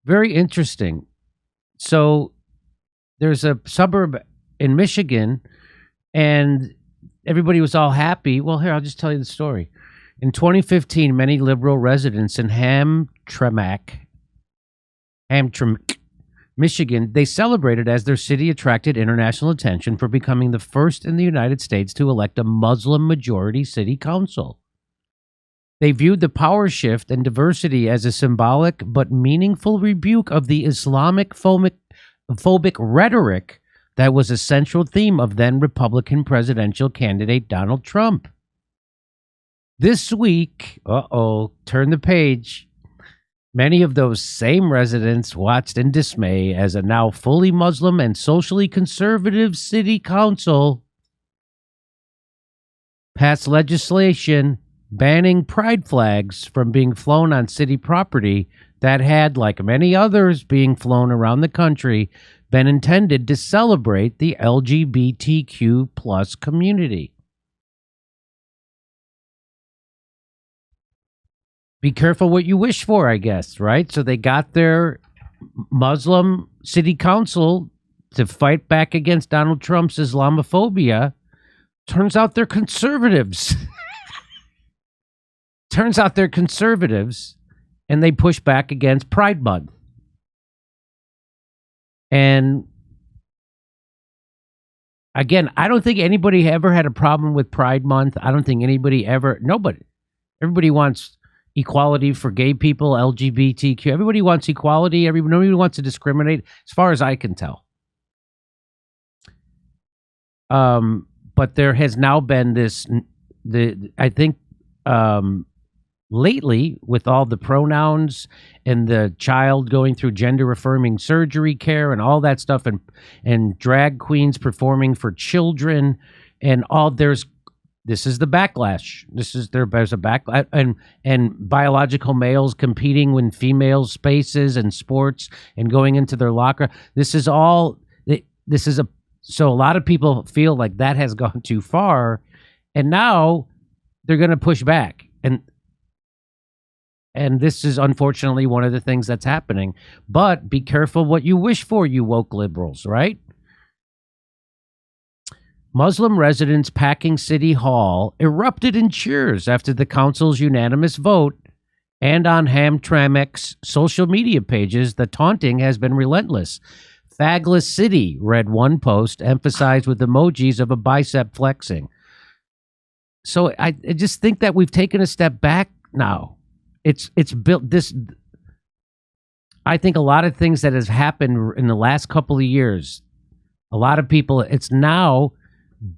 Very interesting. So there's a suburb in Michigan, and everybody was all happy. Well, here, I'll just tell you the story. In 2015, many liberal residents in Hamtramck, Michigan, they celebrated as their city attracted international attention for becoming the first in the United States to elect a Muslim-majority city council. They viewed the power shift and diversity as a symbolic but meaningful rebuke of the Islamic phobic rhetoric that was a central theme of then Republican presidential candidate Donald Trump. This week, turn the page, many of those same residents watched in dismay as a now fully Muslim and socially conservative city council passed legislation banning pride flags from being flown on city property that had, like many others being flown around the country, been intended to celebrate the LGBTQ plus community. Be careful what you wish for, I guess, right? So they got their Muslim city council to fight back against Donald Trump's Islamophobia. Turns out they're conservatives. Turns out they're conservatives, and they push back against Pride Month. And again, I don't think anybody ever had a problem with Pride Month. I don't think nobody. Everybody wants equality for gay people, LGBTQ. Everybody wants equality. Nobody wants to discriminate, as far as I can tell. But there has now been lately, with all the pronouns and the child going through gender affirming surgery care and all that stuff, and drag queens performing for children, and all this is the backlash. There's a backlash, and biological males competing with female spaces and sports and going into their locker. So a lot of people feel like that has gone too far, and now they're going to push back. And this is unfortunately one of the things that's happening. But be careful what you wish for, you woke liberals, right? Muslim residents packing City Hall erupted in cheers after the council's unanimous vote, and on Hamtramck's social media pages, the taunting has been relentless. Fagless City, read one post, emphasized with emojis of a bicep flexing. So I just think that we've taken a step back now. It's built this. I think a lot of things that has happened in the last couple of years, a lot of people, it's now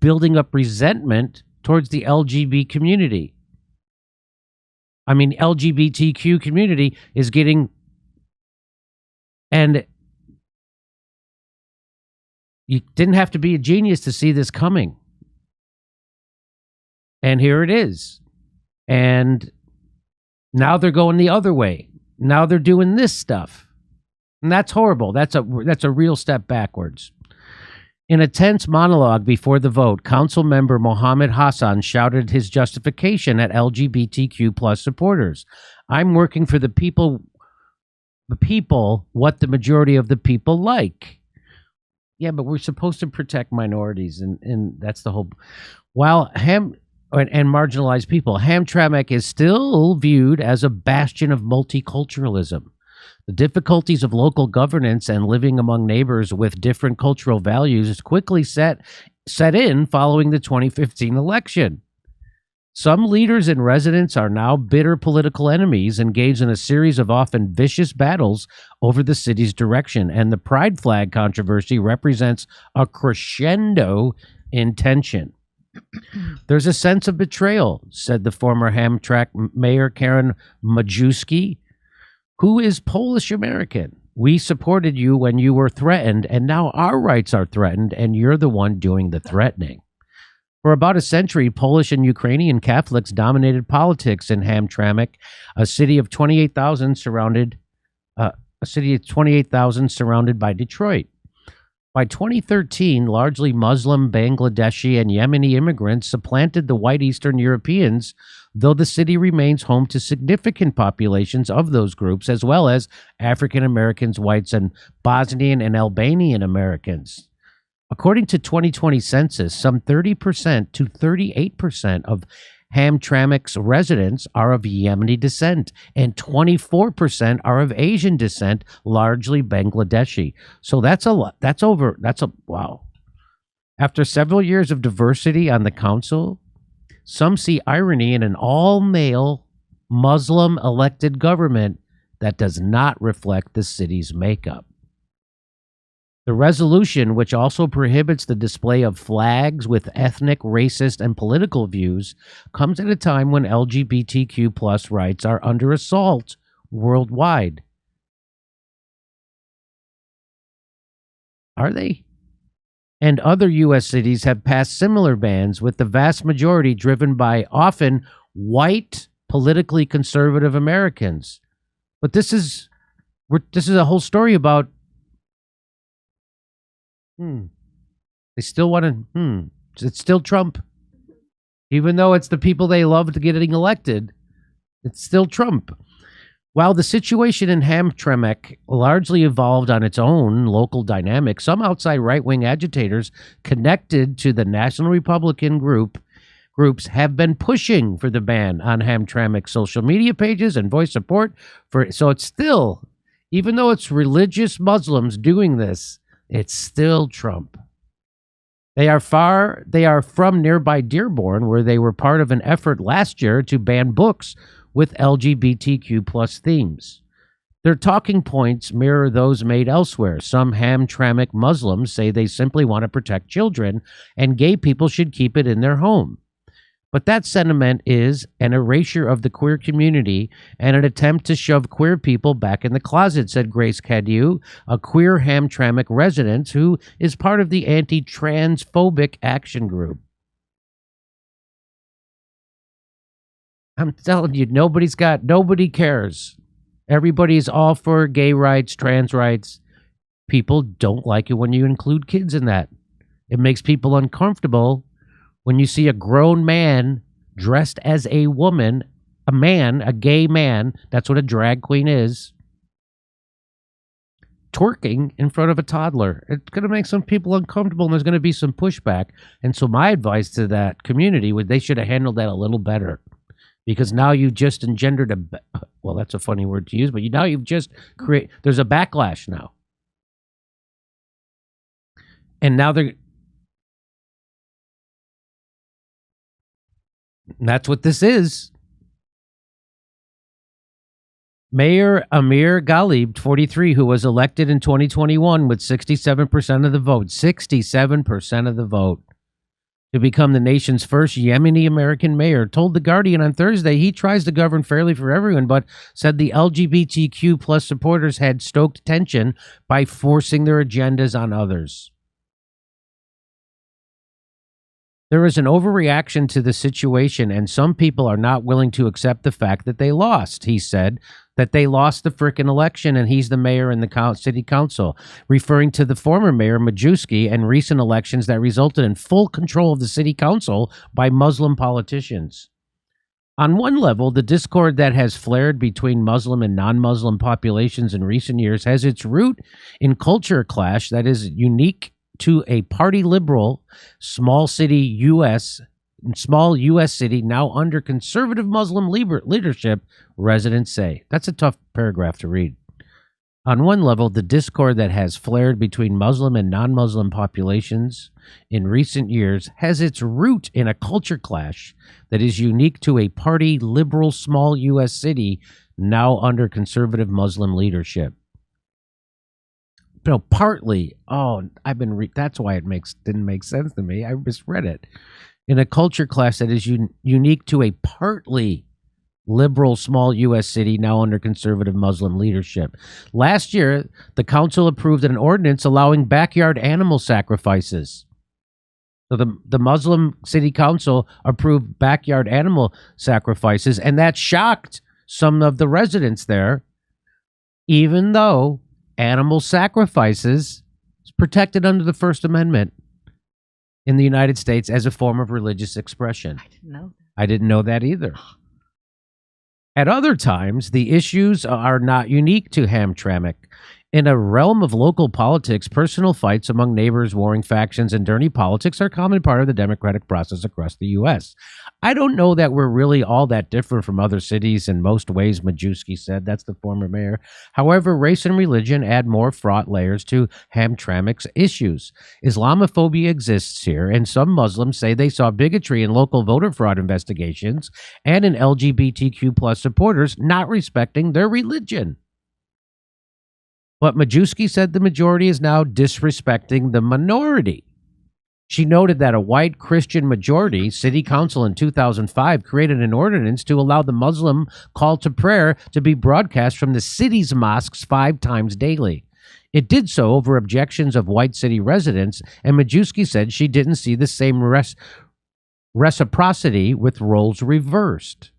building up resentment towards the LGBT community. I mean, LGBTQ community is getting, and you didn't have to be a genius to see this coming. And here it is. And now they're going the other way. Now they're doing this stuff. And that's horrible. That's a real step backwards. In a tense monologue before the vote, Council member Mohammed Hassan shouted his justification at LGBTQ plus supporters. I'm working for the people, what the majority of the people like. Yeah, but we're supposed to protect minorities, and that's the whole. While and marginalized people, Hamtramck is still viewed as a bastion of multiculturalism. The difficulties of local governance and living among neighbors with different cultural values quickly set in following the 2015 election. Some leaders and residents are now bitter political enemies, engaged in a series of often vicious battles over the city's direction, and the pride flag controversy represents a crescendo in tension. There's a sense of betrayal, said the former Hamtramck mayor Karen Majewski, who is Polish American. We supported you when you were threatened, and now our rights are threatened, and you're the one doing the threatening. For about a century, Polish and Ukrainian Catholics dominated politics in Hamtramck, a city of 28,000 surrounded by Detroit. By 2013, largely Muslim, Bangladeshi, and Yemeni immigrants supplanted the white Eastern Europeans, though the city remains home to significant populations of those groups, as well as African Americans, whites, and Bosnian and Albanian Americans. According to 2020 census, some 30% to 38% of Hamtramck's residents are of Yemeni descent, and 24% are of Asian descent, largely Bangladeshi. So that's a lot. Wow. After several years of diversity on the council, some see irony in an all-male Muslim elected government that does not reflect the city's makeup. The resolution, which also prohibits the display of flags with ethnic, racist, and political views, comes at a time when LGBTQ plus rights are under assault worldwide. Are they? And other U.S. cities have passed similar bans, with the vast majority driven by often white, politically conservative Americans. But this is a whole story about they still want to, it's still Trump. Even though it's the people they love getting elected, it's still Trump. While the situation in Hamtramck largely evolved on its own local dynamic, some outside right-wing agitators connected to the National Republican groups have been pushing for the ban on Hamtramck's social media pages and voice support for. So it's still, even though it's religious Muslims doing this, it's still Trump. They are from nearby Dearborn, where they were part of an effort last year to ban books with LGBTQ plus themes. Their talking points mirror those made elsewhere. Some Hamtramck Muslims say they simply want to protect children, and gay people should keep it in their home. But that sentiment is an erasure of the queer community and an attempt to shove queer people back in the closet, said Grace Cadieux, a queer Hamtramck resident who is part of the anti-transphobic action group. I'm telling you, nobody cares. Everybody's all for gay rights, trans rights. People don't like it when you include kids in that. It makes people uncomfortable when you see a grown man dressed as a woman, a gay man, that's what a drag queen is, twerking in front of a toddler. It's going to make some people uncomfortable, and there's going to be some pushback. And so my advice to that community would, they should have handled that a little better. Because now you just engendered well, that's a funny word to use, but now you've just there's a backlash now. And now that's what this is. Mayor Amir Ghalib, 43, who was elected in 2021 with 67% of the vote, 67% of the vote, to become the nation's first Yemeni American mayor, told The Guardian on Thursday he tries to govern fairly for everyone, but said the LGBTQ plus supporters had stoked tension by forcing their agendas on others. There is an overreaction to the situation, and some people are not willing to accept the fact that they lost, he said, that they lost the frickin' election and he's the mayor and the city council, referring to the former mayor Majewski and recent elections that resulted in full control of the city council by Muslim politicians. On one level, the discord that has flared between Muslim and non-Muslim populations in recent years has its root in culture clash that is unique to a party liberal small U.S. city now under conservative Muslim leadership, residents say. That's a tough paragraph to read. On one level, the discord that has flared between Muslim and non-Muslim populations in recent years has its root in a culture clash that is unique to a party liberal small U.S. city now under conservative Muslim leadership. No, partly. Oh, that's why it didn't make sense to me. I misread it. In a culture clash that is unique to a partly liberal small U.S. city now under conservative Muslim leadership. Last year, the council approved an ordinance allowing backyard animal sacrifices. So the Muslim city council approved backyard animal sacrifices, and that shocked some of the residents there, even though animal sacrifices, It's protected under the First Amendment in the United States as a form of religious expression. I didn't know that. I didn't know that either. At other times, the issues are not unique to Hamtramck. In a realm of local politics, personal fights among neighbors, warring factions, and dirty politics are a common part of the democratic process across the U.S. I don't know that we're really all that different from other cities in most ways, Majewski said. That's the former mayor. However, race and religion add more fraught layers to Hamtramck's issues. Islamophobia exists here, and some Muslims say they saw bigotry in local voter fraud investigations and in LGBTQ plus supporters not respecting their religion. But Majewski said the majority is now disrespecting the minority. She noted that a white Christian majority city council in 2005 created an ordinance to allow the Muslim call to prayer to be broadcast from the city's mosques 5 times daily. It did so over objections of white city residents, and Majewski said she didn't see the same reciprocity with roles reversed.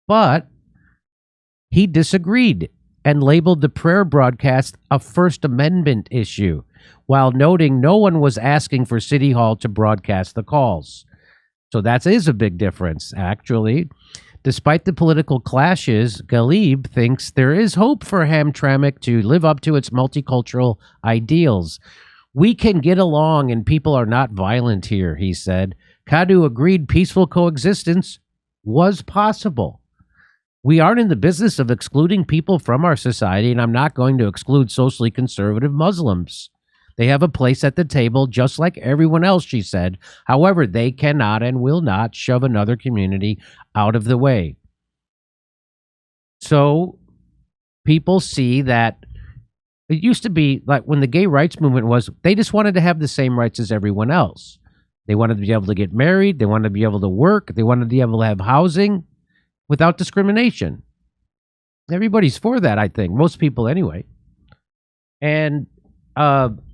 But he disagreed and labeled the prayer broadcast a First Amendment issue, while noting no one was asking for City Hall to broadcast the calls. So that is a big difference, actually. Despite the political clashes, Galib thinks there is hope for Hamtramck to live up to its multicultural ideals. We can get along and people are not violent here, he said. Kadu agreed peaceful coexistence was possible. We aren't in the business of excluding people from our society, and I'm not going to exclude socially conservative Muslims. They have a place at the table just like everyone else, she said. However, they cannot and will not shove another community out of the way. So people see that it used to be like when the gay rights movement was, they just wanted to have the same rights as everyone else. They wanted to be able to get married. They wanted to be able to work. They wanted to be able to have housing without discrimination. Everybody's for that, I think. Most people anyway. And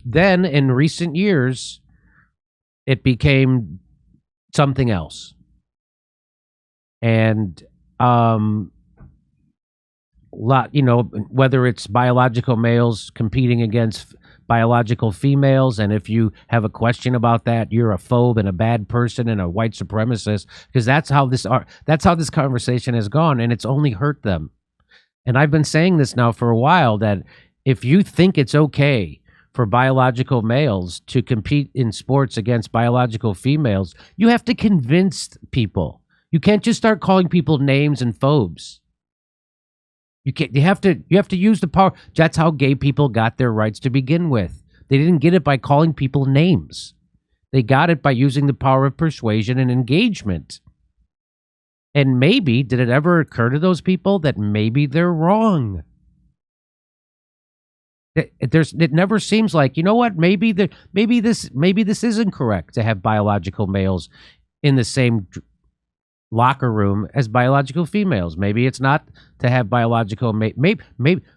then in recent years, it became something else. And whether it's biological males competing against biological females, and if you have a question about that, you're a phobe and a bad person and a white supremacist, because that's how this conversation has gone, and it's only hurt them. And I've been saying this now for a while, that if you think it's okay for biological males to compete in sports against biological females, you have to convince people. You can't just start calling people names and phobes. You can't. You have to use the power. That's how gay people got their rights to begin with. They didn't get it by calling people names. They got it by using the power of persuasion and engagement. And maybe, did it ever occur to those people that maybe they're wrong? It never seems like, you know what? Maybe this isn't correct to have biological males in the same locker room as biological females. Maybe it's not to have biological maybe.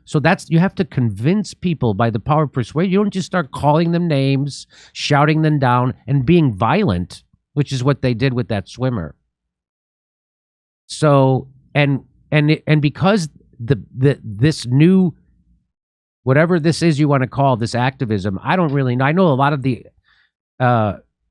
So you have to convince people by the power of persuasion. You don't just start calling them names, shouting them down, and being violent, which is what they did with that swimmer. So and because this new, whatever this is you want to call this activism, I don't really know. I know a lot of the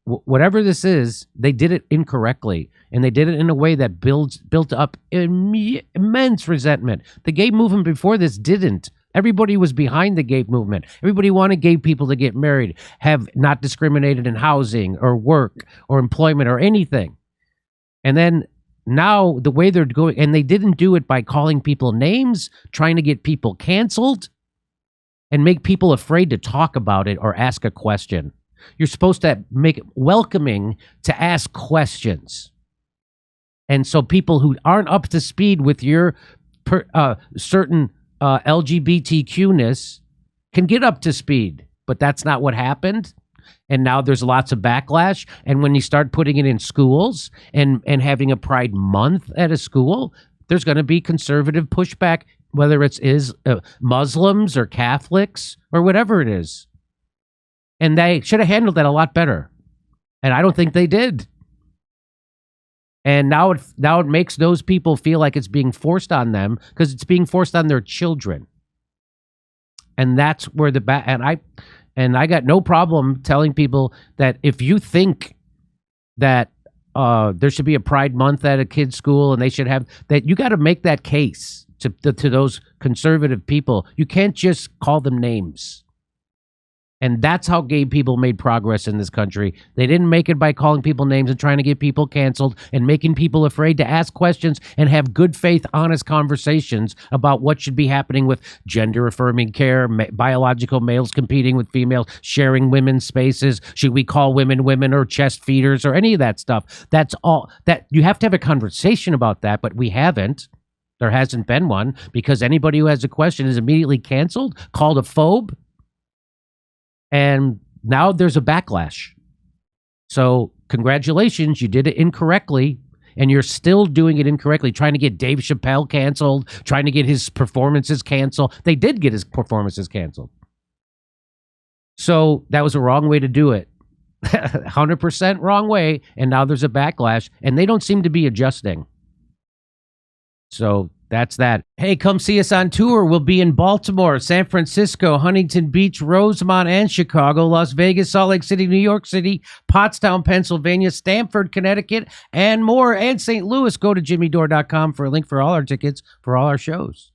whatever this is, they did it incorrectly, and they did it in a way that built up immense resentment. The gay movement before this didn't. Everybody was behind the gay movement. Everybody wanted gay people to get married, have not discriminated in housing or work or employment or anything. And then now the way they're going, and they didn't do it by calling people names, trying to get people canceled, and make people afraid to talk about it or ask a question. You're supposed to make it welcoming to ask questions. And so people who aren't up to speed with your certain LGBTQ-ness can get up to speed. But that's not what happened. And now there's lots of backlash. And when you start putting it in schools and having a Pride Month at a school, there's going to be conservative pushback, whether it's Muslims or Catholics or whatever it is. And they should have handled that a lot better. And I don't think they did. And now it makes those people feel like it's being forced on them, because it's being forced on their children. And that's where And I got no problem telling people that if you think that there should be a Pride Month at a kid's school and they should have that, you got to make that case to those conservative people. You can't just call them names. And that's how gay people made progress in this country. They didn't make it by calling people names and trying to get people canceled and making people afraid to ask questions and have good faith, honest conversations about what should be happening with gender affirming care, biological males competing with females, sharing women's spaces. Should we call women women or chest feeders or any of that stuff? That's all that you have to have a conversation about that, but we haven't. There hasn't been one because anybody who has a question is immediately canceled, called a phobe. And now there's a backlash. So congratulations, you did it incorrectly, and you're still doing it incorrectly, trying to get Dave Chappelle canceled, trying to get his performances canceled. They did get his performances canceled. So that was a wrong way to do it. 100% wrong way, and now there's a backlash, and they don't seem to be adjusting. So that's that. Hey, come see us on tour. We'll be in Baltimore, San Francisco, Huntington Beach, Rosemont, and Chicago, Las Vegas, Salt Lake City, New York City, Pottstown, Pennsylvania, Stamford, Connecticut, and more, and St. Louis. Go to jimmydore.com for a link for all our tickets for all our shows.